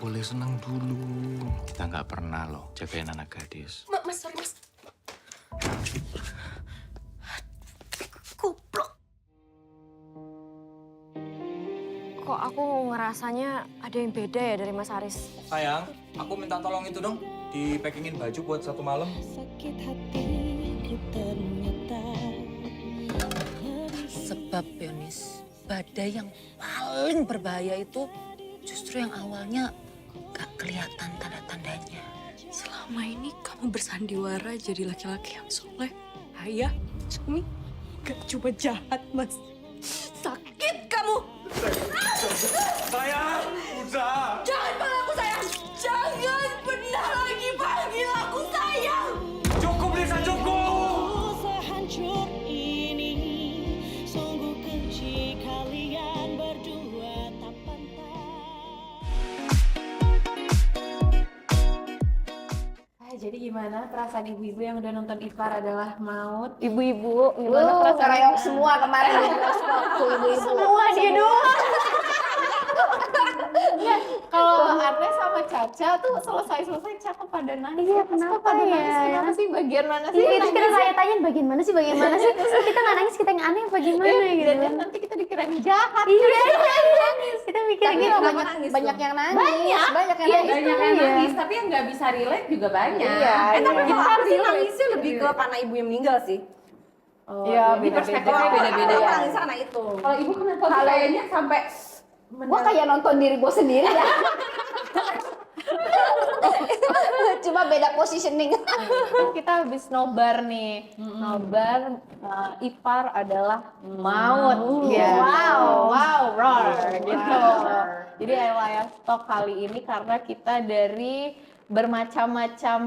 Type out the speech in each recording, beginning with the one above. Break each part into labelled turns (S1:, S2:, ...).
S1: boleh senang dulu. Kita nggak pernah loh jagain anak gadis.
S2: Mas, sorry mas. Goblok.
S3: Kok aku ngerasanya ada yang beda ya dari Mas Aris?
S4: Sayang, aku minta tolong itu dong, di-packingin baju buat satu malam.
S5: Sebab Yonis, badai yang paling berbahaya itu justru yang awalnya gak kelihatan tanda-tandanya.
S2: Selama ini kamu bersandiwara jadi laki-laki yang soleh, ayah, suami. Gak cuma jahat, Mas. Sakit kamu.
S4: Sayang, udah.
S2: Jangan panggil aku sayang. Jangan pernah lagi panggil aku sayang.
S4: Cukup, Lisa, cukup.
S6: Sehancur ini, sungguh keji kalian berdua tak
S7: Jadi gimana perasaan ibu-ibu yang udah nonton Ipar adalah maut?
S3: Ibu-ibu, gimana perasaan?
S8: Kereok semua kemarin di bioskop tuh ibu-ibu.
S3: Semua dia doang.
S7: Kalau Arnes sama Caca tuh selesai cakep pada nangis.
S3: Iya,
S7: Terus
S3: kenapa
S7: pada
S3: ya?
S7: nangis? Kenapa sih? Bagian mana sih?
S3: Iya, itu kita
S7: Nangisnya?
S3: tanya-tanyain bagian mana sih? Terus kita nggak nangis, kita yang aneh apa gimana gitu.
S7: Dan nanti kita dikirain jahat.
S3: Iya. Kita mikir
S8: Tapi
S3: gitu.
S8: banyak yang nangis.
S7: Banyak.
S8: Banyak yang
S3: Iya,
S8: nangis.
S7: Banyak yang
S3: Iya.
S7: nangis, tapi yang nggak bisa relate juga banyak.
S8: Iya,
S7: Tapi
S8: iya.
S7: kalau aku sih
S8: nangisnya lebih ke karena ibu yang meninggal sih.
S7: Iya, di perspektifnya beda-beda.
S8: Aku
S7: Ya.
S8: nangis karena itu.
S7: Kalau ibu kenapa kayaknya sampai
S8: Gua kayak nonton diri gue sendiri ya. Cuma beda positioning.
S7: kita habis nobar nih. Nobar Ipar adalah maut.
S8: Iya.
S7: Wow, roar gitu. Jadi Ayla Talk kali ini karena kita dari bermacam-macam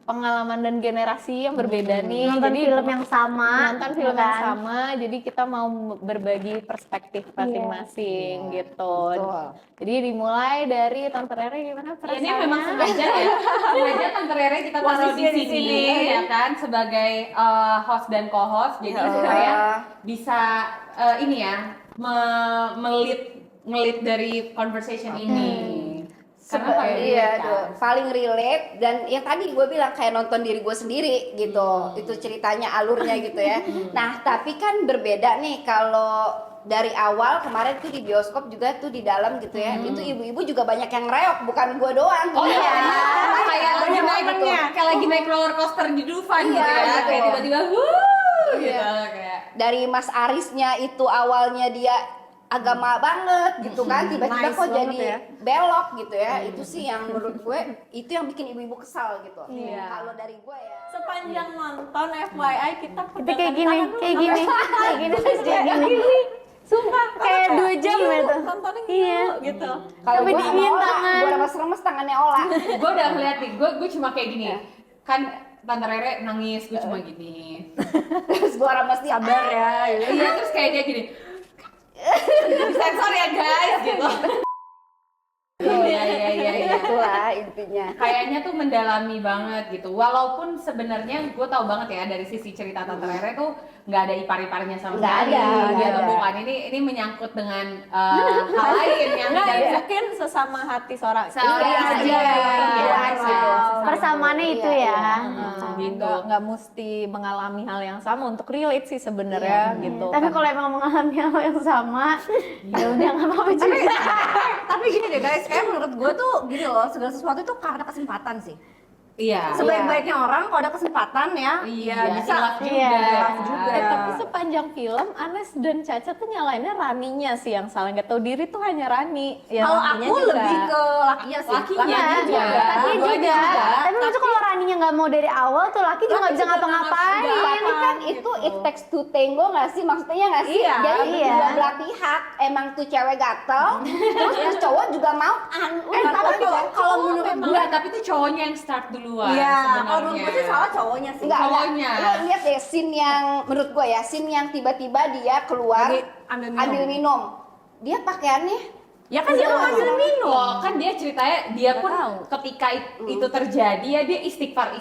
S7: pengalaman dan generasi yang berbeda nih.
S3: Nonton
S7: Jadi
S3: film yang sama.
S7: nonton film yang
S3: kan?
S7: sama. Jadi kita mau berbagi perspektif masing-masing gitu.
S8: Betul.
S7: Jadi dimulai dari Tante Rere gimana perasaannya?
S9: Ini memang sengaja ya, sengaja Tante Rere kita taruh di sini ya kan sebagai host dan co-host, jadi supaya bisa ini ya ngelit dari conversation ini. Karena paling
S8: Iya,
S9: relate,
S8: tuh,
S9: kan.
S8: paling relate dan yang tadi gue bilang kayak nonton diri gue sendiri gitu. Itu ceritanya, alurnya gitu ya. Nah, tapi kan berbeda nih kalau dari awal kemarin tuh di bioskop juga tuh di dalam gitu ya. Itu ibu-ibu juga banyak yang reok, bukan gue doang.
S9: Oh
S8: gitu.
S9: iya, kayak lagi
S8: Banyak
S9: naik
S8: gitu.
S9: kayak lagi naik roller coaster di Dufan gitu
S8: Iya,
S9: ya,
S8: gitu.
S9: kayak tiba-tiba wuh gitu
S8: Iya.
S9: kayak.
S8: Dari Mas Arisnya itu awalnya dia agama banget gitu kan, tiba-tiba
S7: Nice
S8: kok
S7: banget
S8: jadi
S7: ya.
S8: belok gitu ya. Itu sih yang menurut gue itu yang bikin ibu-ibu kesal gitu.
S7: Iya.
S8: Kalau dari gue ya.
S7: Sepanjang nonton FYI kita
S3: Itu kayak gini. Terus kayak gini.
S7: Sumpah
S3: Kayak 2 jam gitu.
S7: nontonnya
S3: Iya.
S7: gitu.
S8: Kalau
S3: Sampai
S8: gue
S3: dingin tangan.
S8: gue remes-remes tangannya Ola.
S9: Gue udah ngeliat nih, gue cuma kayak gini kan Tante Rere nangis, gue cuma gini.
S8: Terus gue remes dia.
S7: Sabar ya. Gitu.
S9: Iya terus kayak dia gini. Sensor ya guys gitu. Iya.
S8: Itulah intinya.
S9: Kayaknya tuh mendalami banget gitu. Walaupun sebenarnya gue tahu banget ya dari sisi cerita Tante Rere tuh nggak ada ipar-iparnya sama
S8: Nggak
S9: sekali.
S8: ada, nggak
S9: Gitu
S8: ada.
S9: bukan. Ini menyangkut dengan hal lain yang
S7: Enggak,
S9: dari
S7: mungkin sesama hati seorang
S9: Seorang
S7: istri
S9: aja.
S7: Iya,
S9: Iya.
S3: Persamaannya itu ya.
S9: gitu.
S7: Nggak mesti mengalami hal yang sama untuk relate sih sebenarnya gitu.
S3: Tapi kalau emang mengalami hal yang sama, ya udah nggak apa-apa juga.
S8: Tapi gini deh guys, kayak menurut gue tuh gini loh, segala sesuatu itu karena kesempatan sih.
S9: Iya.
S8: Sebaik-baiknya orang kalau ada kesempatan ya,
S9: Iya,
S8: bisa.
S9: hilaf juga.
S3: Iya.
S8: Hilaf juga.
S7: Tapi sepanjang film Anes dan Caca tuh nyalainnya Raninya sih yang salah, nggak tahu diri tuh hanya Rani. Ya,
S8: Kalau
S7: Raninya
S8: aku
S7: juga.
S8: lebih ke lakinya sih.
S9: Lakinya
S3: Iya,
S9: juga.
S3: Lakinya juga. Tapi maksudnya kalau Raninya nggak mau dari awal tuh Laki juga nggak bisa ngapa-ngapain.
S8: Tapi kan itu it takes two tango nggak sih? Maksudnya nggak sih?
S7: Iya,
S8: Jadi
S3: iya.
S8: dua belah pihak emang tuh cewek gatel, terus cowok juga mau
S9: Tapi kalau menurut gue, tapi tuh cowoknya yang start duluan.
S8: Iya,
S9: sebenarnya.
S8: kalau menurut gue sih salah cowoknya sih. Enggak,
S9: Cowoknya.
S8: Lo lihat deh scene yang menurut gue ya, scene yang tiba-tiba dia keluar ambil minum. Dia pakaiannya
S9: Ya kan dia mau ambil minum. Loh, kan dia ceritanya dia
S7: Nggak
S9: pun
S7: tahu.
S9: ketika itu terjadi ya dia istighfar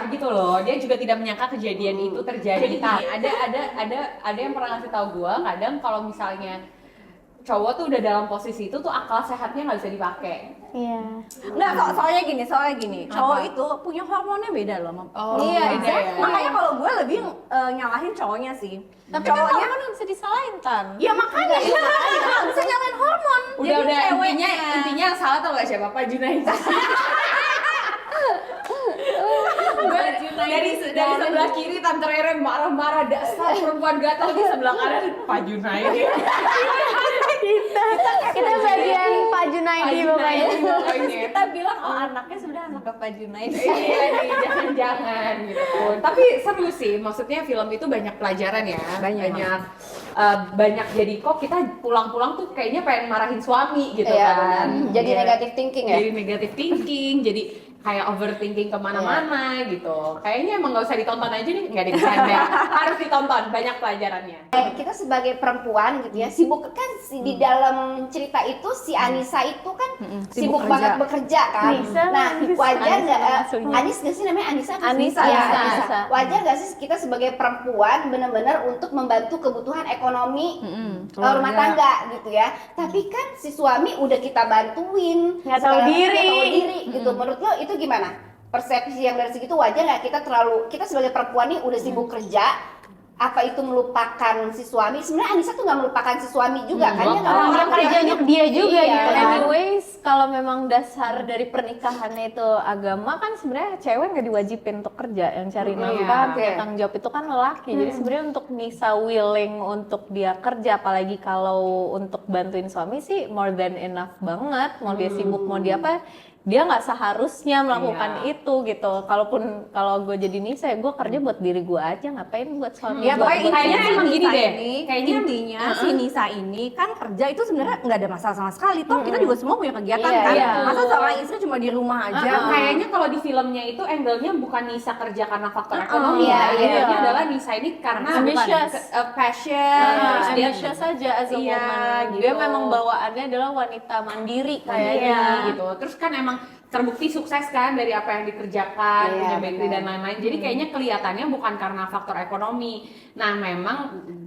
S9: gitu loh. Dia juga tidak menyangka kejadian itu terjadi. Jadi ada yang pernah ngasih tahu gua kadang kalau misalnya cowok tuh udah dalam posisi itu tuh akal sehatnya nggak bisa dipakai.
S3: Iya.
S10: Enggak, soalnya gini, cowok itu punya hormonnya beda loh.
S7: Iya,
S10: exactly. Makanya kalau gue lebih nyalahin cowoknya sih.
S7: Tapi kan hormon nggak bisa disalahin Tan.
S10: Ya makanya itu nggak bisa nyalahin hormon.
S9: Udah
S10: Jadi cewek-
S9: intinya yang salah tau gak siapa? Pak Junaid. dari sebelah kiri Tante Rere marah-marah, dasar perempuan gatal, di sebelah kanan Pak Junaid.
S3: Kita bagian Pak Junaidi pokoknya.
S10: kita bilang oh anaknya sudah anak Bapak Junaid.
S9: Iya nih, jangan-jangan gitu. Tapi seru sih, maksudnya film itu banyak pelajaran ya. Banyak jadi kok kita pulang-pulang tuh kayaknya pengen marahin suami gitu
S8: Iya,
S9: kan.
S8: benar. Jadi
S9: Iya.
S8: negative thinking ya.
S9: Jadi negative thinking, jadi kayak overthinking kemana-mana gitu. Kayaknya emang nggak usah ditonton aja nih, nggak bercanda. Harus ditonton, banyak pelajarannya.
S8: Kita sebagai perempuan gitu ya, sibuk kan di dalam cerita itu si Anissa itu kan sibuk banget bekerja kan.
S3: Anissa,
S8: Nah,
S3: Anissa.
S8: wajar nggak?
S3: Aslinya.
S8: Anis nggak sih namanya Anissa? apa sih?
S7: Anissa,
S8: Iya,
S7: Anissa.
S8: Anissa. Wajar nggak sih kita sebagai perempuan benar-benar untuk membantu kebutuhan ekonomi rumah tangga gitu ya? Tapi kan si suami udah kita bantuin,
S3: Nggak tahu
S8: segala macam,
S3: diri.
S8: nggak tahu diri gitu. Menurut lo itu gimana? Persepsi yang dari segitu wajar nggak kita sebagai perempuan nih udah sibuk kerja, apa itu melupakan si suami? Sebenarnya Anissa tuh nggak melupakan si suami juga kan? Dia nggak
S3: Dia
S8: melupakan
S3: kerja untuk dia juga
S8: Iya.
S3: gitu.
S7: Anyways, kalau memang dasar dari pernikahannya itu agama kan sebenarnya cewek nggak diwajibin untuk kerja, yang cari nafkah, punya tanggung jawab itu kan lelaki. Jadi sebenarnya untuk Nisa willing untuk dia kerja, apalagi kalau untuk bantuin suami sih more than enough banget. Mau dia sibuk, mau dia apa, dia nggak seharusnya melakukan itu gitu. Kalau gue jadi Nisa, ya gue kerja buat diri gue aja, ngapain buat suami.
S10: Ya
S7: buat-
S10: pokoknya
S7: buat
S10: intinya
S7: suami.
S10: emang gini deh.
S9: Kayaknya
S10: Intinya si Nisa ini kan kerja itu sebenarnya nggak ada masalah sama sekali. Toh kita juga semua punya kegiatan
S8: Iya,
S10: kan.
S7: iya.
S10: Masa seorang istri cuma di rumah aja.
S9: Kayaknya kalau di filmnya itu angle-nya bukan Nisa kerja karena faktor ekonomi
S8: Iya,
S9: ya.
S8: iya.
S9: Angle-nya adalah Nisa ini karena
S7: Ambitious.
S9: passion, terus dia
S7: ambitious saja as a
S9: Iya,
S7: woman.
S9: gitu.
S7: Dia memang bawaannya adalah wanita mandiri kayaknya.
S9: Iya, gitu. Terus kan emang terbukti sukses kan dari apa yang dikerjakan,
S8: Iya,
S9: punya bakery
S8: benar.
S9: dan lain-lain. Jadi kayaknya kelihatannya bukan karena faktor ekonomi. Nah, memang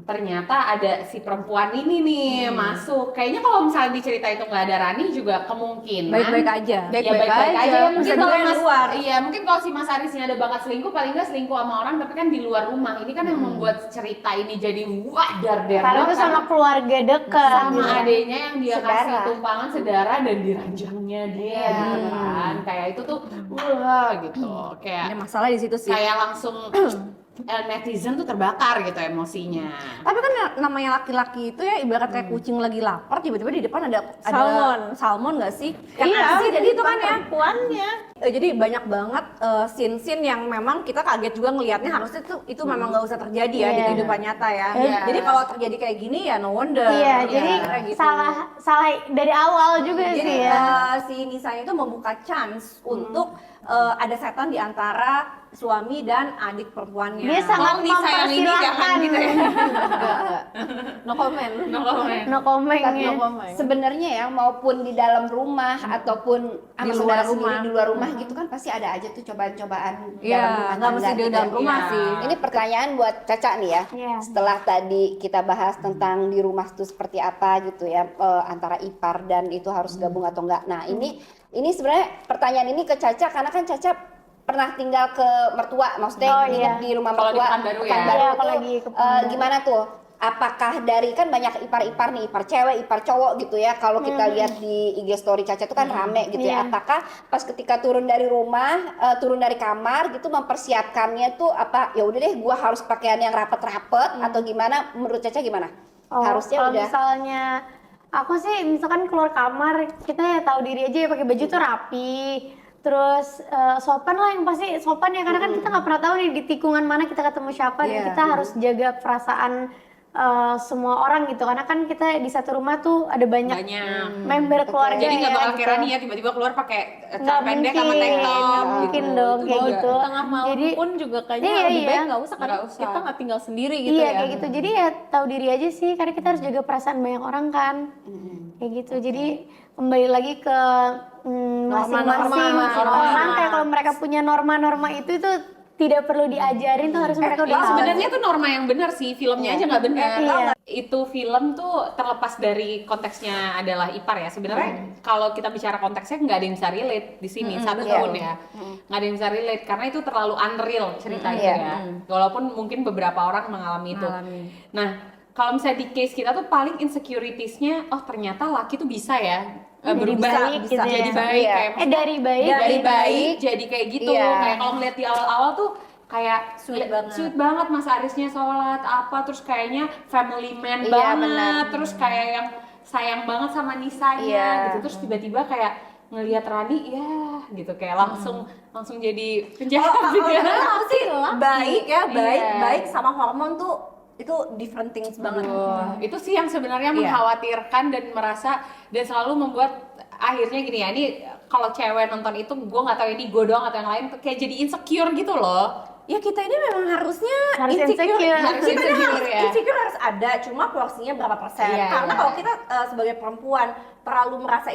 S9: ternyata ada si perempuan ini nih masuk. Kayaknya kalau misalnya di cerita itu nggak ada Rani juga kemungkinan
S10: Baik-baik aja.
S9: Ya baik-baik aja. Ya, mungkin
S10: Bisa
S9: kalau
S10: juga di
S9: Mas
S10: luar.
S9: iya, mungkin kalau si Mas Aris ini ada bakat selingkuh, paling nggak selingkuh sama orang tapi kan di luar rumah. Ini kan yang membuat cerita ini jadi wah dar-dar
S3: Karena itu sama keluarga dekat.
S9: sama adenya yang dia kasih
S8: Saudara.
S9: tumpangan saudara dan diranjangnya dia gitu kan. Kayak itu tuh wah gitu.
S10: Ada
S9: Kayak
S10: masalah di situ sih.
S9: kayak langsung netizen tuh terbakar gitu emosinya.
S10: Tapi kan namanya laki-laki itu ya ibarat kayak kucing lagi lapar, tiba-tiba di depan ada salmon nggak sih? Kan
S7: Iya,
S10: asik, jadi itu kan ya.
S7: perempuannya.
S10: Jadi banyak banget scene-scene yang memang kita kaget juga ngelihatnya, harusnya itu memang nggak usah terjadi ya di
S3: Iya.
S10: kehidupan nyata ya.
S9: Iya.
S10: Jadi kalau terjadi kayak gini ya no wonder.
S3: Iya,
S10: Ya,
S3: jadi
S10: kayak gitu.
S3: salah dari awal juga
S10: Jadi
S3: sih ya.
S10: si Nisa itu membuka chance untuk ada setan di antara suami dan adik perempuannya.
S3: Dia sangat
S9: Kalau Nisa yang ini jangan
S3: mempersilahkan.
S9: gitu ya.
S7: No comment.
S9: No comment.
S3: No comment
S8: Tapi
S3: ya.
S8: sebenarnya ya maupun di dalam rumah ataupun sama
S10: Di luar
S8: saudara
S10: rumah.
S8: sendiri di luar rumah gitu kan pasti ada aja tuh cobaan-cobaan
S10: Iya,
S8: dalam rumah
S10: nggak mesti
S8: tangga
S10: di
S8: gitu
S10: dalam
S8: ya.
S10: rumah
S9: Iya.
S10: sih.
S8: Ini pertanyaan buat Caca nih ya.
S3: Iya.
S8: Setelah tadi kita bahas tentang di rumah itu seperti apa gitu ya, antara ipar dan itu harus gabung atau enggak. Nah, ini sebenarnya pertanyaan ini ke Caca karena kan Caca pernah tinggal ke mertua, maksudnya
S3: Oh,
S8: nginep
S3: iya.
S8: di rumah
S9: Kalau di
S8: mertua.
S9: Pekanbaru ya?
S8: Pekanbaru
S3: Iya,
S8: itu,
S3: kalau lagi ke Pekanbaru.
S8: gimana tuh? Apakah dari kan banyak ipar-ipar nih, ipar cewek, ipar cowok gitu ya. Kalau kita lihat di IG story Caca itu kan rame gitu ya.
S3: Iya.
S8: Apakah pas ketika turun dari rumah, turun dari kamar gitu mempersiapkannya tuh apa? Ya udah deh, gua harus pakaian yang rapet-rapet atau gimana? Menurut Caca gimana?
S3: Oh,
S8: Harusnya
S3: kalau
S8: udah.
S3: misalnya aku sih misalkan keluar kamar kita ya tahu diri aja ya pakai baju tuh rapi. Terus sopan lah, yang pasti sopan ya karena kan kita nggak pernah tahu nih di tikungan mana kita ketemu siapa dan
S10: Iya.
S3: kita harus jaga perasaan semua orang gitu karena kan kita di satu rumah tuh ada banyak member keluarga
S9: Jadi nggak
S3: ya,
S9: bakal
S3: gitu.
S9: kayak Rani ya tiba-tiba keluar pakai
S3: Nggak
S9: celana pendek sama tank top.
S3: nggak mungkin dong kayak gitu.
S7: Tengah malam
S3: Jadi
S7: pun juga kayaknya
S3: iya,
S7: lebih
S3: iya.
S7: baik nggak usah karena
S9: Nggak usah.
S7: kita nggak tinggal sendiri gitu
S3: iya
S7: ya.
S3: kayak gitu. Jadi ya tahu diri aja sih karena kita harus jaga perasaan banyak orang kan. Kayak gitu. Jadi kembali lagi ke masing-masing
S7: Norma.
S3: orang kayak kalau mereka punya norma-norma itu tidak perlu diajarin tuh harus mereka udah tahu.
S9: Sebenarnya itu norma yang benar sih, filmnya aja nggak benar.
S3: Iya.
S9: Itu film tuh terlepas dari konteksnya adalah ipar ya. Sebenarnya kalau kita bicara konteksnya nggak ada yang bisa relate di sini satupun ya. Nggak ada yang bisa relate karena itu terlalu unreal cerita itu ya. Walaupun mungkin beberapa orang mengalami itu. Nah, kalau misalnya di case kita tuh paling insecuritiesnya, oh ternyata laki tuh bisa ya berubah
S3: baik gitu
S9: jadi
S3: ya.
S9: baik kayak maksudnya
S3: dari baik
S9: jadi kayak gitu.
S8: Iya.
S9: Kayak kalau ngeliat di awal-awal tuh kayak sweet banget Mas Arisnya sholat apa terus kayaknya family man
S8: Iya,
S9: banget
S8: benar.
S9: terus kayak yang sayang banget sama Nisanya
S8: Iya.
S9: gitu terus tiba-tiba kayak ngelihat Rani ya gitu kayak langsung jadi penjahat gitu ya.
S10: Aku sih baik ya,
S9: Iya.
S10: baik sama hormon tuh itu different things banget.
S9: Itu sih yang sebenarnya mengkhawatirkan dan merasa dan selalu membuat akhirnya gini ya, ini kalau cewek nonton itu gue nggak tahu ini gue doang atau yang lain kayak jadi insecure gitu loh.
S10: Ya kita ini memang harusnya
S3: Harus insecure.
S9: Harus
S10: Kita ini
S9: insecure,
S10: harus
S9: ya.
S10: insecure harus ada, cuma porsinya berapa persen.
S9: Iya,
S10: Karena
S9: iya.
S10: kalau kita sebagai perempuan terlalu merasa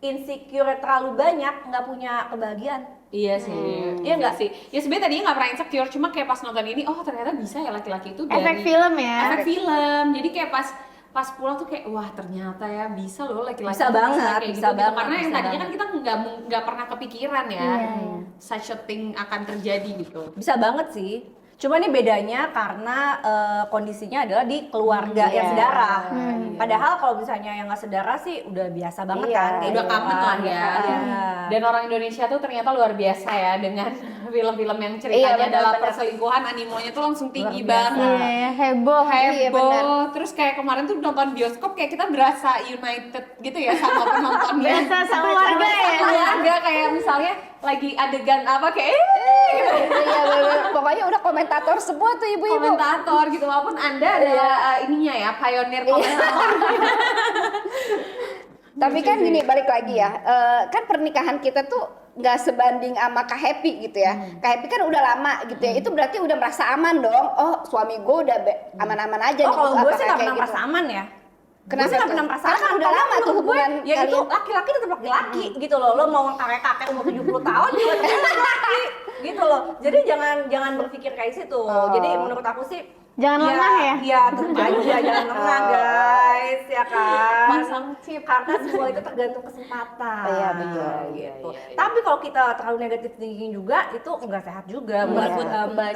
S10: insecure terlalu banyak, nggak punya kebahagiaan.
S9: Iya sih,
S10: Iya nggak
S9: sih. Ya sebenarnya tadinya nggak pernah insecure, cuma kayak pas nonton ini, oh ternyata bisa ya laki-laki itu dari
S3: efek film ya.
S9: efek film. Jadi kayak pas pulang tuh kayak wah ternyata ya bisa loh laki-laki
S10: Bisa
S9: tuh
S10: banget,
S9: kayak
S10: bisa
S9: gitu.
S10: banget,
S9: Karena yang
S10: bisa
S9: tadinya kan
S10: banget.
S9: kita nggak pernah kepikiran ya such a thing akan terjadi gitu.
S10: Bisa banget sih. Cuma ini bedanya karena kondisinya adalah di keluarga yang sedarah. Padahal kalau misalnya yang nggak sedarah sih udah biasa banget kan. Kayak
S9: Udah
S10: gitu
S9: common
S10: kan.
S9: lah ya.
S10: Iya.
S9: Dan orang Indonesia tuh ternyata luar biasa ya dengan film-film yang ceritanya
S8: Iya, benar,
S9: adalah
S8: benar.
S9: perselingkuhan, animonya tuh langsung tinggi
S10: Luar biasa.
S9: banget.
S3: Iya, heboh.
S8: Iya, benar.
S9: Terus kayak kemarin tuh nonton bioskop kayak kita berasa united gitu ya sama penontonnya.
S3: Berasa sekeluarga ya.
S9: Keluarga kayak misalnya lagi adegan apa kayak
S8: Iya bener. Pokoknya udah komentator semua tuh ibu-ibu.
S9: komentator gitu walaupun Anda adalah ininya ya pioneer komentator.
S8: Tapi kan gini balik lagi ya, kan pernikahan kita tuh nggak sebanding sama Kak Happy gitu ya. Kak Happy kan udah lama gitu ya, itu berarti udah merasa aman dong. Oh suami gue udah aman-aman aja
S10: Oh
S8: nih.
S10: kalau gue
S8: apakah
S10: sih nggak
S8: kayak
S10: pernah
S8: gitu?
S10: merasa aman ya.
S8: Kenapa
S10: Gue sih nggak
S8: tuh?
S10: pernah merasa
S8: Karena kan
S10: aman.
S8: udah lama tuh
S10: menurut
S8: hubungan
S10: gue, ya itu
S8: kalian.
S10: laki-laki tetap laki-laki gitu loh. Lo mau kakek-kakek umur 70 tahun juga tetap laki gitu loh. Jadi jangan berpikir kayak situ. Jadi menurut aku sih
S3: Jangan lengah ya?
S10: Iya, tentu aja jangan lengah guys, ya kan.
S9: Pasang chip.
S10: Karena semua itu tergantung kesempatan.
S8: Iya, betul.
S10: Gitu. Tapi kalau kita terlalu negatif thinking juga, itu enggak sehat juga buat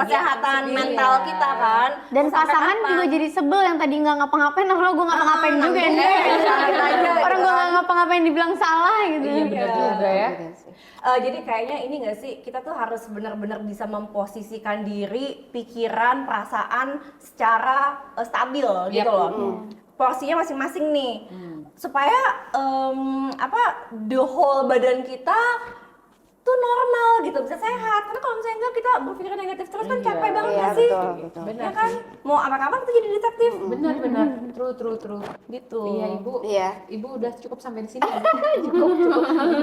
S10: kesehatan mental kita kan.
S3: Dan
S10: Sampai
S3: pasangan
S10: kapan?
S3: juga jadi sebel yang tadi nggak ngapa-ngapain, orang gue nggak ngapa-ngapain juga ya. Orang gue nggak ngapa-ngapain dibilang salah gitu.
S9: Iya benar juga ya.
S10: Jadi kayaknya ini nggak sih, kita tuh harus benar-benar bisa memposisikan diri, pikiran, perasaan secara stabil gitu loh. Porsinya masing-masing nih, supaya the whole badan kita tuh normal gitu, bisa sehat. Karena kalau misalnya enggak kita berpikir negatif terus kan capek banget nggak sih?
S8: Betul.
S10: Ya kan, mau apa-apa kita jadi detektif.
S9: Benar. True.
S10: Gitu.
S9: Iya ibu.
S8: Iya.
S9: Ibu udah cukup sampai di sini.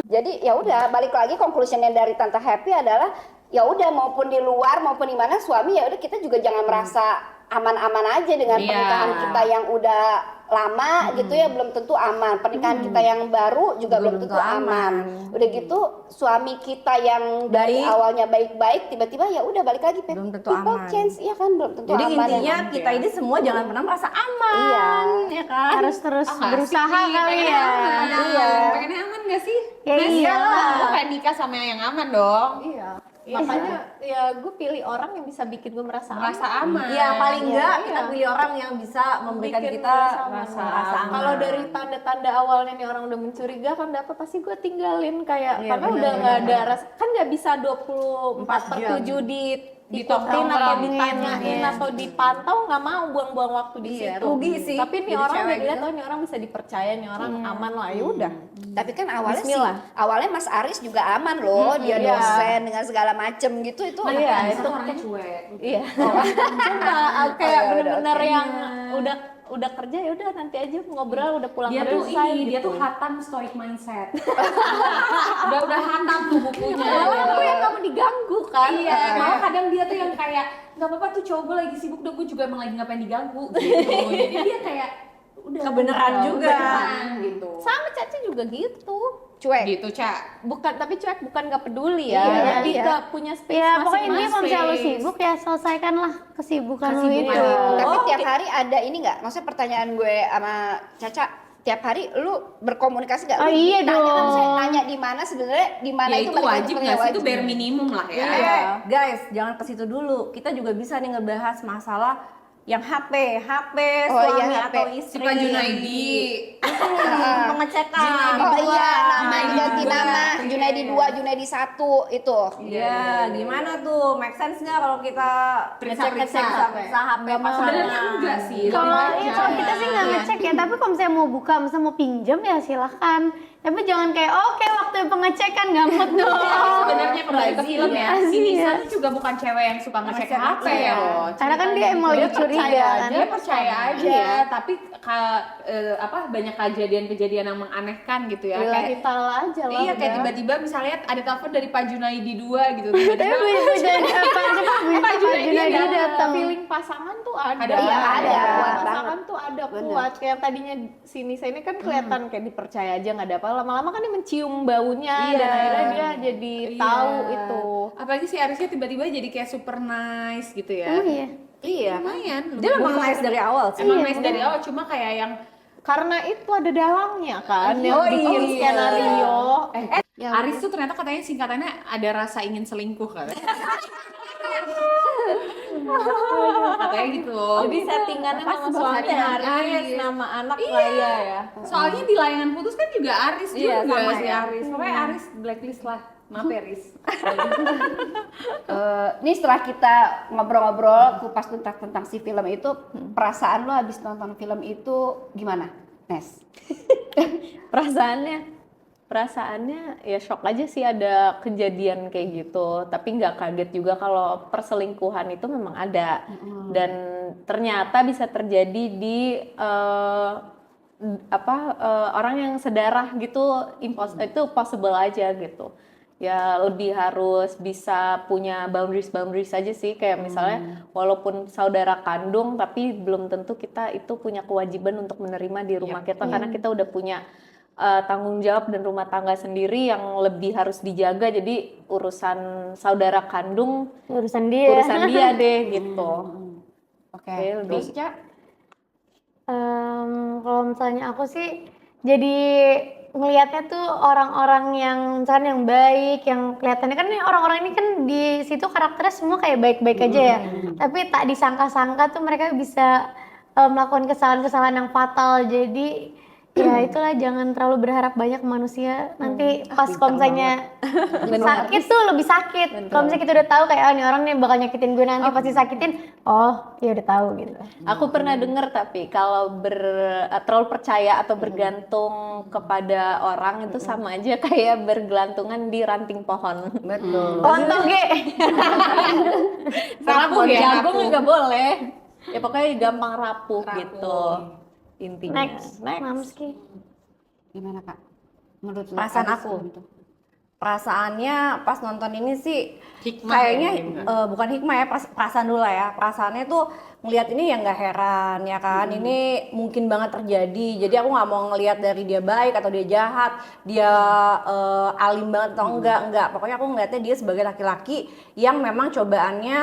S8: Jadi ya udah balik lagi conclusionnya dari Tante Happy adalah ya udah maupun di luar maupun di mana suami ya udah kita juga jangan merasa aman-aman aja dengan
S9: Iya.
S8: pernikahan kita yang udah lama gitu ya belum tentu aman. Pernikahan kita yang baru juga belum tentu aman. Udah gitu suami kita yang dari awalnya baik-baik tiba-tiba ya udah balik lagi
S10: Belum tentu
S8: people
S10: aman.
S8: change iya kan belum tentu
S10: Jadi
S8: aman.
S10: intinya kita ini semua jangan pernah merasa aman,
S8: Iya.
S10: ya kan?
S3: Harus terus
S9: Nggak
S3: berusaha
S9: asik nih,
S3: kali
S9: pengennya
S3: ya.
S9: aman.
S8: Iya.
S9: Pengennya aman gak sih?
S3: Ya iyalah.
S9: Gue pengen nikah sama yang aman dong.
S7: Iya. Makanya ya gue pilih orang yang bisa bikin gue merasa
S9: Merasa aman.
S10: Ya paling enggak
S7: Iya.
S10: kita pilih orang yang bisa memberikan
S7: Bikin
S10: kita
S7: merasa
S10: rasa aman.
S7: Kalau dari tanda-tanda awalnya nih orang udah mencurigakan apa pasti gue tinggalin kayak
S10: Iya,
S7: karena
S10: benar,
S7: udah nggak
S10: benar,
S7: ada
S10: benar.
S7: rasa kan nggak bisa 24/7 ditongkrongin atau
S9: ditongkrongin.
S7: ditanyain atau dipantau, nggak mau buang-buang waktu di
S10: Iya,
S7: situ.
S10: rugi sih
S7: Tapi nih
S10: jadi
S7: orang
S10: cewek
S7: udah dilihat
S10: gitu.
S7: oh nih orang bisa dipercaya, nih orang aman lah, ya udah.
S8: Tapi kan awalnya
S7: Bismillah.
S8: awalnya Mas Aris juga aman loh, dia
S7: iya.
S8: dosen dengan segala macem gitu itu.
S7: Iya,
S9: Itu
S7: itu
S9: orangnya cuek.
S7: iya. Cuma kayak
S8: udah,
S7: bener-bener
S8: oke.
S7: yang udah kerja ya udah nanti aja ngobrol udah pulang
S9: Dia
S7: kerja
S9: tuh
S7: selesai
S9: ini, dia
S7: gitu.
S9: tuh hatam stoic mindset. udah hatam tuh bukunya.
S7: Malah aku yang gak mau diganggu kan.
S9: Iya, malah kadang dia tuh yang kayak nggak apa-apa tuh cowok gue lagi sibuk, udah gue juga emang lagi nggak pengen diganggu. Gitu. Jadi dia kayak udah
S10: Kebenaran juga.
S9: kebenaran gitu.
S7: Sama Caca juga gitu.
S8: cuek.
S9: gitu, Ca.
S7: Bukan, tapi cuek bukan nggak peduli ya,
S8: Iya,
S7: lebih
S8: iya.
S7: ke punya space
S3: Ya pokoknya intinya kalau misalnya lu
S9: space.
S3: sibuk ya selesaikanlah kesibukan lu
S9: Kesibukan.
S3: itu.
S8: Tapi tiap hari ada ini nggak? Maksudnya pertanyaan gue sama Caca, tiap hari lu berkomunikasi nggak?
S3: Oh,
S8: Lu
S3: iya
S8: ditanya nggak?
S3: dong.
S8: Maksudnya nanya di mana sebenarnya, di mana
S9: Ya
S8: itu
S9: itu
S8: mereka
S9: wajib
S8: sebenarnya
S9: nggak sih? Itu
S8: wajib.
S9: bare minimum lah ya.
S10: Guys, jangan ke situ dulu. Kita juga bisa nih ngebahas masalah yang HP
S8: Oh,
S10: suami
S8: iya, HP.
S10: atau
S9: Si
S10: istri.
S9: Pak Junaidi.
S10: Pengecekan.
S8: Oh iya, nama
S9: Junaidi
S8: diganti
S9: dua.
S8: nama, Junaidi 2, Junaidi 1 itu.
S10: Iya, gimana tuh? Make sense nggak kalau kita
S9: Periksa-periksa
S10: periksa HP pasangan?
S9: Sebenarnya enggak sih.
S3: Kalau kita sih nggak ngecek ya, tapi kalau misalnya mau buka, misalnya mau pinjam ya silahkan. Tapi jangan kayak oke waktu pengecekan nggak mood dong.
S9: Sebenarnya kembali ke film ya. Si Nisa tuh juga bukan cewek yang suka ngecek HP ya loh.
S3: Karena kan dia emang lagi curiga kan.
S9: Dia percaya aja, tapi banyak kejadian-kejadian yang menganehkan gitu ya.
S7: Lillahi ta'ala aja lah.
S9: Iya, kayak
S7: udah.
S9: tiba-tiba misalnya ada telepon dari Pak Junaidi 2 gitu.
S3: Tapi
S9: Tiba-tiba
S3: Bu Junaidi
S9: Pak Junaidi
S3: datang.
S7: Feeling pasangan tuh ada.
S9: Iya,
S8: ada. Kuat
S7: Pasangan tuh ada kuat. Kayak tadinya si Nisa ini kan kelihatan kayak dipercaya aja nggak ada apa. Lama-lama kan dia mencium baunya dan akhirnya dia jadi tahu itu.
S9: Apalagi si Arisnya tiba-tiba jadi kayak super nice gitu ya.
S3: Oh iya.
S8: Iya.
S9: Lumayan.
S10: Dia memang nice dari awal sih.
S9: Emang nice dari awal, cuma kayak yang
S7: Karena itu ada dalangnya kan yang bikin skenario.
S9: Aris tuh ternyata katanya singkatannya ada rasa ingin selingkuh katanya. Katanya gitu.
S7: Jadi settingannya nama suaminya Aris, nama anak Raya ya.
S9: Soalnya di layangan putus kan juga Aris
S7: Iya,
S9: juga.
S7: sama
S9: si
S7: ya.
S9: Aris. Pokoknya Aris blacklist lah. Maaf ya, Aris.
S8: Ini setelah kita ngobrol-ngobrol kupas tuntas tentang si film itu, perasaan lo habis nonton film itu gimana, Nes?
S7: Perasaannya ya shock aja sih ada kejadian kayak gitu, tapi nggak kaget juga kalau perselingkuhan itu memang ada dan ternyata bisa terjadi di orang yang sedarah gitu, itu possible aja gitu. Ya lebih harus bisa punya boundaries aja sih, kayak misalnya walaupun saudara kandung tapi belum tentu kita itu punya kewajiban untuk menerima di rumah kita karena kita udah punya tanggung jawab dan rumah tangga sendiri yang lebih harus dijaga. Jadi urusan saudara kandung
S3: Urusan dia.
S7: deh gitu.
S8: Oke.
S7: Lebih
S9: Terus, Cak,
S3: Kalau misalnya aku sih jadi ngelihatnya tuh orang-orang yang misalkan yang baik, yang kelihatannya kan nih orang-orang ini kan di situ karakternya semua kayak baik-baik aja ya. Tapi tak disangka-sangka tuh mereka bisa melakukan kesalahan-kesalahan yang fatal. Jadi ya itulah, jangan terlalu berharap banyak manusia. Nanti pas kalau misalnya sakit tuh lebih sakit. Kalau misalnya kita udah tahu kayak ini orang nih bakal nyakitin gue nanti pasti sakitin. Oh ya udah tahu gitu.
S7: Aku pernah denger tapi kalau terlalu percaya atau bergantung kepada orang itu sama aja kayak bergelantungan di ranting pohon.
S8: Betul.
S3: Untuk G.
S9: rapuh ya,
S7: Jagung
S9: rapuh.
S7: nggak boleh. Ya pokoknya gampang rapuh gitu intinya.
S3: Next. Mamski.
S8: Gimana Kak? Menurut lo
S10: Perasaan
S8: Aris
S10: aku.
S8: gitu?
S10: Perasaannya pas nonton ini sih
S9: Hikmah
S10: kayaknya
S9: ya, enggak?
S10: bukan hikmah ya, perasaan dulu lah ya. Perasaannya tuh ngelihat ini ya nggak heran ya kan, ini mungkin banget terjadi. Jadi aku nggak mau ngelihat dari dia baik atau dia jahat, dia alim banget atau enggak. Pokoknya aku ngelihatnya dia sebagai laki-laki yang memang cobaannya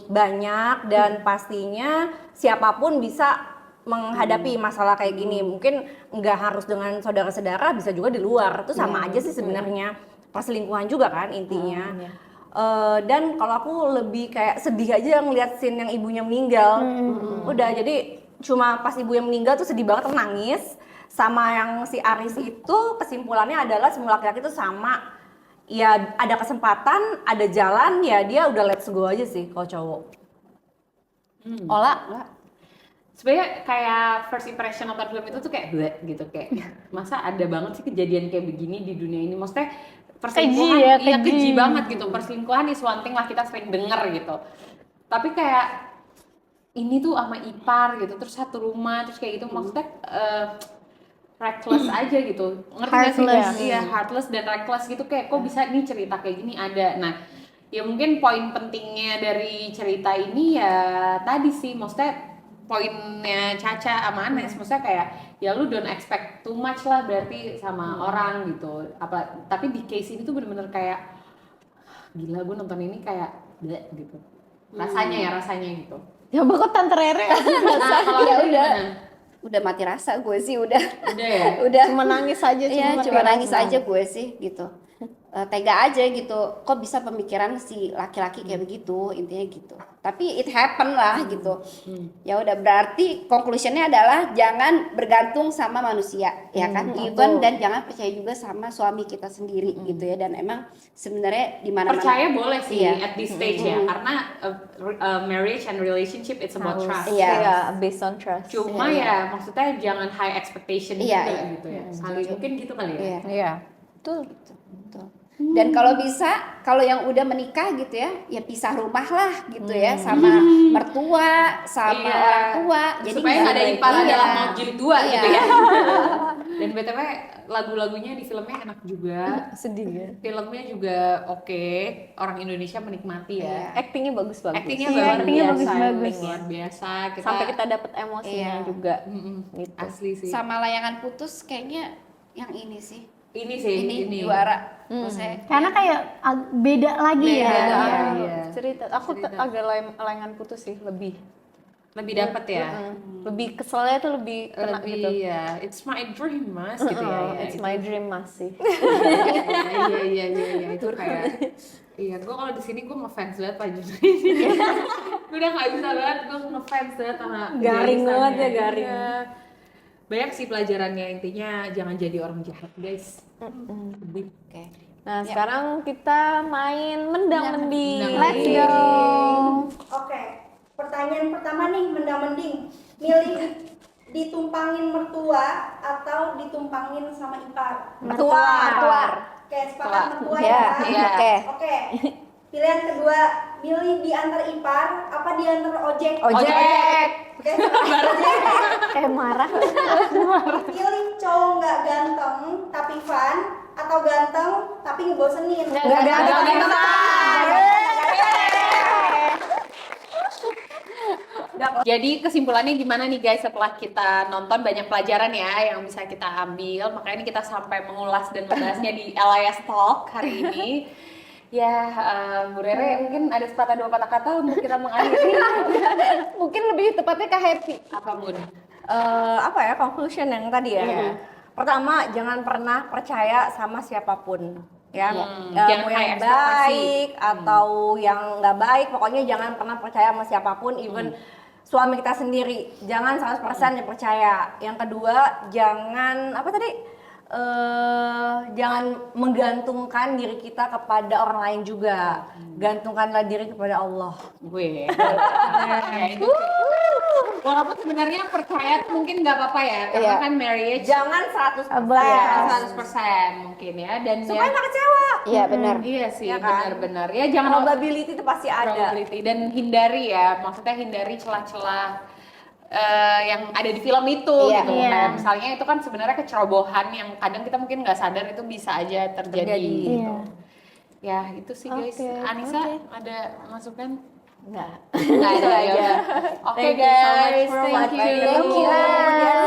S10: banyak dan pastinya siapapun bisa menghadapi masalah kayak gini. Mungkin nggak harus dengan saudara-saudara, bisa juga di luar. Itu sama aja sih sebenarnya. Perselingkuhan juga kan intinya. Dan kalau aku lebih kayak sedih aja ngeliat scene yang ibunya meninggal. Udah, jadi cuma pas ibu yang meninggal tuh sedih banget, nangis. Sama yang si Aris itu kesimpulannya adalah semua laki-laki itu sama. Ya ada kesempatan, ada jalan, ya dia udah let's go aja sih kalau cowok. Ola?
S9: Sebenarnya kayak first impression nonton film itu tuh kayak bleh gitu, kayak masa ada banget sih kejadian kayak begini di dunia ini. Maksudnya perselingkuhan
S3: Keji ya,
S9: iya
S3: keji.
S9: keji banget gitu. Perselingkuhan is one thing lah, kita sering denger gitu. Tapi kayak ini tuh sama ipar gitu, terus satu rumah, terus kayak gitu, maksudnya reckless aja gitu. Ngerti gak sih?
S3: Heartless.
S9: Iya, heartless dan reckless gitu, kayak kok bisa nih cerita kayak gini ada. Nah, ya mungkin poin pentingnya dari cerita ini ya tadi sih, maksudnya poinnya Caca sama Anes, maksudnya kayak ya lu don't expect too much lah berarti sama orang gitu. Tapi di case ini tuh bener-bener kayak gila, gue nonton ini kayak bleh gitu. Rasanya gitu.
S7: Ya kok Tante Rere.
S9: Nah, kalau
S8: Ya
S9: lu
S8: udah.
S9: gimana?
S8: Udah mati rasa gue sih udah.
S9: Udah ya?
S8: Udah.
S7: Cuma nangis aja,
S8: Iya, cuma nangis aja gue sih gitu. Tega aja gitu. Kok bisa pemikiran si laki-laki kayak begitu, intinya gitu. Tapi it happen lah gitu. Ya udah, berarti conclusionnya adalah jangan bergantung sama manusia, ya kan? Even dan jangan percaya juga sama suami kita sendiri gitu ya. Dan emang sebenarnya di mana-mana
S9: Percaya boleh sih
S8: Iya.
S9: at this stage ya, karena marriage and relationship it's about trust.
S8: Iya.
S7: Iya, based on trust.
S9: Cuma ya maksudnya jangan high expectation
S8: Iya,
S9: juga
S8: iya.
S9: gitu ya. Saling mungkin gitu kali ya.
S8: Iya.
S7: Iya. Betul.
S8: Dan kalau bisa, kalau yang udah menikah gitu ya pisah rumah lah gitu ya, sama mertua, sama
S9: Iya.
S8: orang tua. Jadi
S9: supaya nggak ada ipar
S8: iya.
S9: adalah mau jilid dua
S8: Iya.
S9: gitu ya. Dan BTW lagu-lagunya di filmnya enak juga.
S7: Sedih ya.
S9: Filmnya juga oke, orang Indonesia menikmati ya.
S7: Actingnya bagus-bagus.
S9: Actingnya
S7: Iya,
S9: luar
S7: actingnya
S9: biasa,
S7: bagus-bagus.
S9: luar biasa.
S7: Sampai kita dapet emosinya
S8: Iya.
S7: juga.
S9: gitu. Asli sih.
S8: Sama Layangan Putus kayaknya yang ini sih.
S9: Ini sih,
S8: Ini juara. Maksudnya
S3: Karena kayak beda lagi ya.
S9: Beda.
S7: Iya,
S9: iya.
S7: Cerita. Aku agak layangan putus sih, lebih.
S9: Lebih dapet ya.
S7: Lebih keselnya tuh lebih kena
S9: Lebih
S7: gitu.
S9: ya, it's my dream mas gitu ya. Ya,
S7: It's
S9: itu.
S7: my dream masih.
S9: Iya itu kayak iya, gue kalau di sini gue ngefans banget Pak Juni. Gue udah nggak bisa banget, gue ngefans banget sama
S7: Garing
S9: jarisannya.
S7: banget ya, garing.
S9: Iya. Banyak sih pelajarannya, intinya jangan jadi orang jahat guys. Lebih.
S8: oke.
S7: Nah, sekarang kita main mendang-mending.
S3: Let's go.
S10: Oke, pertanyaan pertama nih, mendang-mending. Milih ditumpangin mertua atau ditumpangin sama ipar?
S8: Mertua.
S10: Oke, sepakat mertua
S8: Iya,
S10: ya kan?
S8: iya. Oke.
S10: Oke. Pilihan kedua, milih diantar ipar apa diantar ojek?
S7: Ojek.
S10: Oke.
S3: Marah.
S10: Pilih cowok nggak ganteng tapi fun atau ganteng tapi ngebosenin?
S7: Nggak ganteng.
S9: Jadi kesimpulannya gimana nih guys, setelah kita nonton banyak pelajaran ya yang bisa kita ambil, makanya kita sampai mengulas dan membahasnya di LIS Talk hari ini. Ya, Bu Rere mungkin ada sepatah dua patah kata untuk kita mengakhiri.
S7: Mungkin lebih tepatnya ke happy.
S9: Apa Bun?
S10: Apa ya, conclusion yang tadi ya?
S9: Iya.
S10: Pertama, jangan pernah percaya sama siapapun. Ya,
S9: jangan
S10: mau
S9: high
S10: yang
S9: ekspektasi.
S10: baik atau yang nggak baik, pokoknya jangan pernah percaya sama siapapun, even suami kita sendiri. Jangan 100% percaya. Yang kedua, jangan apa tadi? Jangan menggantungkan diri kita kepada orang lain juga. Gantungkanlah diri kepada Allah.
S9: Gue. Ya, itu. Walaupun sebenarnya percaya tuh mungkin nggak apa-apa ya, karena
S8: Iya.
S9: kan marriage
S10: Jangan 100%.
S9: ya 100% mungkin ya, dan
S10: Supaya
S9: ya,
S10: nggak kecewa.
S8: Iya benar.
S9: iya sih
S10: Ya kan?
S9: benar-benar ya, jangan
S10: Probability itu pasti ada.
S9: probability, dan hindari ya, maksudnya hindari celah-celah yang ada di film itu
S8: Iya.
S9: gitu.
S3: Iya.
S9: Kayak misalnya itu kan sebenarnya kecerobohan yang kadang kita mungkin nggak sadar itu bisa aja terjadi. Gitu. Ya itu sih guys. Anissa ada masukan?
S7: Enggak.
S9: Nggak ada ya. Oke
S10: Thank you so much
S9: guys,
S10: for
S9: thank
S10: watching.
S9: you.
S10: Thank you.